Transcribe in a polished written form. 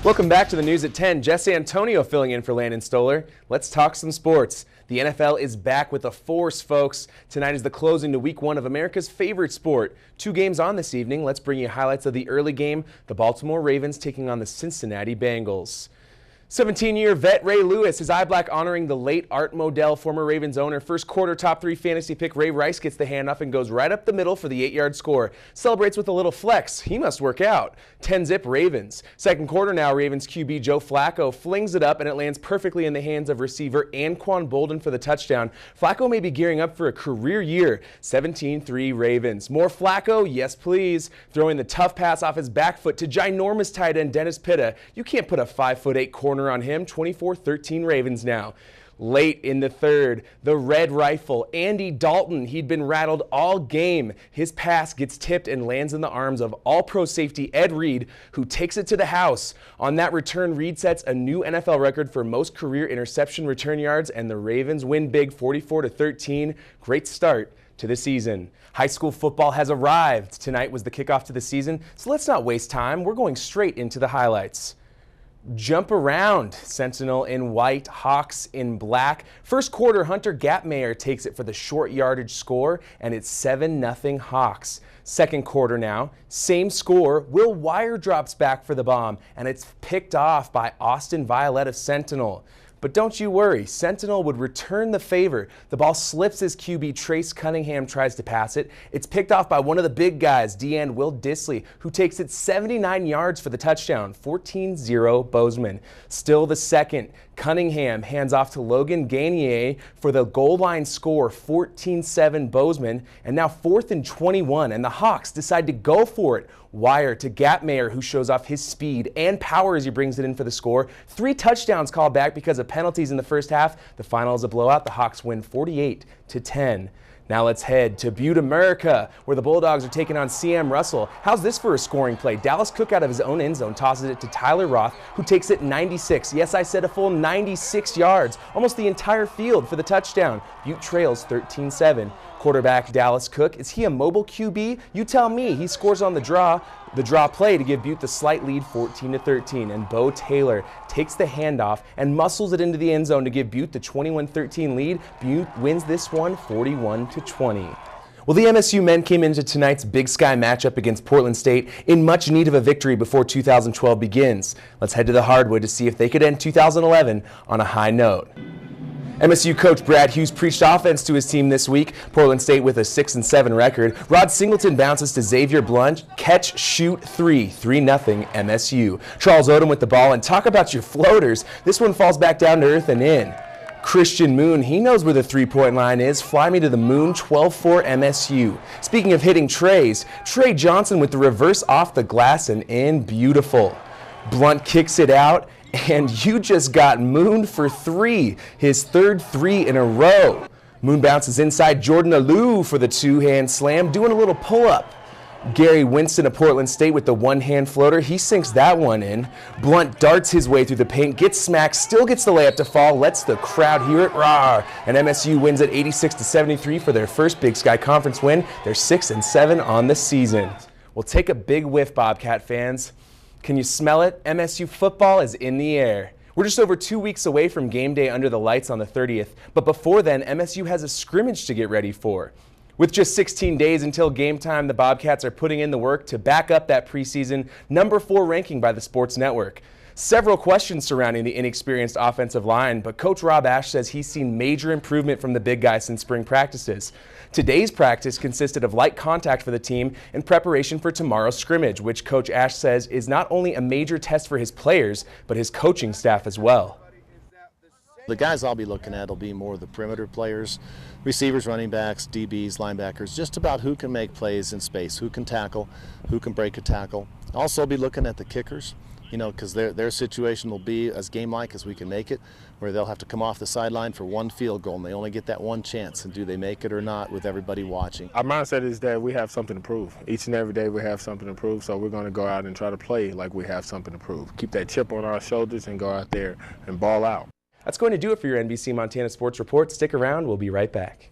Welcome back to the News at 10. Jess Antonio filling in for Landon Stoller. Let's talk some sports. The NFL is back with a force, folks. Tonight is the closing to week 1 of America's favorite sport. 2 games on this evening. Let's bring you highlights of the early game. The Baltimore Ravens taking on the Cincinnati Bengals. 17-year vet Ray Lewis, his eye black honoring the late Art Modell, former Ravens owner. First quarter top 3 fantasy pick Ray Rice gets the handoff and goes right up the middle for the 8-yard score. Celebrates with a little flex. He must work out. 10-zip Ravens. Second quarter now, Ravens QB Joe Flacco flings it up and it lands perfectly in the hands of receiver Anquan Bolden for the touchdown. Flacco may be gearing up for a career year. 17-3 Ravens. More Flacco? Yes, please. Throwing the tough pass off his back foot to ginormous tight end Dennis Pitta. You can't put a 5'8" corner on him. 24-13 Ravens now. Late in the third, the red rifle, Andy Dalton, he'd been rattled all game. His pass gets tipped and lands in the arms of all-pro safety Ed Reed, who takes it to the house. On that return, Reed sets a new NFL record for most career interception return yards, and the Ravens win big 44-13. Great start to the season. High school football has arrived. Tonight was the kickoff to the season, so let's not waste time. We're going straight into the highlights. Jump around. Sentinel in white, Hawks in black. First quarter, Hunter Gapmayer takes it for the short yardage score, and it's 7-0 Hawks. Second quarter now, same score. Will Wire drops back for the bomb, and it's picked off by Austin Violette of Sentinel. But don't you worry, Sentinel would return the favor. The ball slips as QB Trace Cunningham tries to pass it. It's picked off by one of the big guys, D-end Will Disley, who takes it 79 yards for the touchdown, 14-0 Bozeman. Still the second, Cunningham hands off to Logan Gainier for the goal line score, 14-7 Bozeman. And now 4th and 21, and the Hawks decide to go for it. Wire to Gapmayer, who shows off his speed and power as he brings it in for the score. 3 touchdowns called back because of penalties in the first half. The final is a blowout. The Hawks win 48-10. Now let's head to Butte, America, where the Bulldogs are taking on CM Russell. How's this for a scoring play? Dallas Cook out of his own end zone tosses it to Tyler Roth, who takes it 96. Yes, I said a full 96 yards, almost the entire field for the touchdown. Butte trails 13-7. Quarterback Dallas Cook, is he a mobile QB? You tell me. He scores on the draw play to give Butte the slight lead, 14-13, and Bo Taylor takes the handoff and muscles it into the end zone to give Butte the 21-13 lead. Butte wins this one 41-20. Well, the MSU men came into tonight's Big Sky matchup against Portland State in much need of a victory before 2012 begins. Let's head to the hardwood to see if they could end 2011 on a high note. MSU coach Brad Hughes preached offense to his team this week. Portland State with a 6-7 record. Rod Singleton bounces to Xavier Blunt. Catch, shoot, 3-0 MSU. Charles Odom with the ball, and talk about your floaters. This one falls back down to earth and in. Christian Moon, he knows where the three-point line is. Fly me to the moon, 12-4 MSU. Speaking of hitting trays, Trey Johnson with the reverse off the glass and in, beautiful. Blunt kicks it out. And you just got mooned for 3, his third 3 in a row. Moon bounces inside Jordan Alou for the 2-hand slam, doing a little pull-up. Gary Winston of Portland State with the 1-hand floater. He sinks that one in. Blunt darts his way through the paint, gets smacked, still gets the layup to fall, lets the crowd hear it. Rah! And MSU wins at 86-73 for their first Big Sky Conference win. They're 6-7 on the season. We'll take a big whiff, Bobcat fans. Can you smell it? MSU football is in the air. We're just over 2 weeks away from game day under the lights on the 30th, but before then, MSU has a scrimmage to get ready for. With just 16 days until game time, the Bobcats are putting in the work to back up that preseason number 4 ranking by the Sports Network. Several questions surrounding the inexperienced offensive line, but Coach Rob Ash says he's seen major improvement from the big guys since spring practices. Today's practice consisted of light contact for the team in preparation for tomorrow's scrimmage, which Coach Ash says is not only a major test for his players, but his coaching staff as well. The guys I'll be looking at will be more the perimeter players, receivers, running backs, DBs, linebackers, just about who can make plays in space, who can tackle, who can break a tackle. Also be looking at the kickers, because their situation will be as game-like as we can make it, where they'll have to come off the sideline for 1 field goal, and they only get that 1 chance, and do they make it or not with everybody watching. Our mindset is that we have something to prove. Each and every day we have something to prove, so we're going to go out and try to play like we have something to prove. Keep that chip on our shoulders and go out there and ball out. That's going to do it for your NBC Montana Sports Report. Stick around. We'll be right back.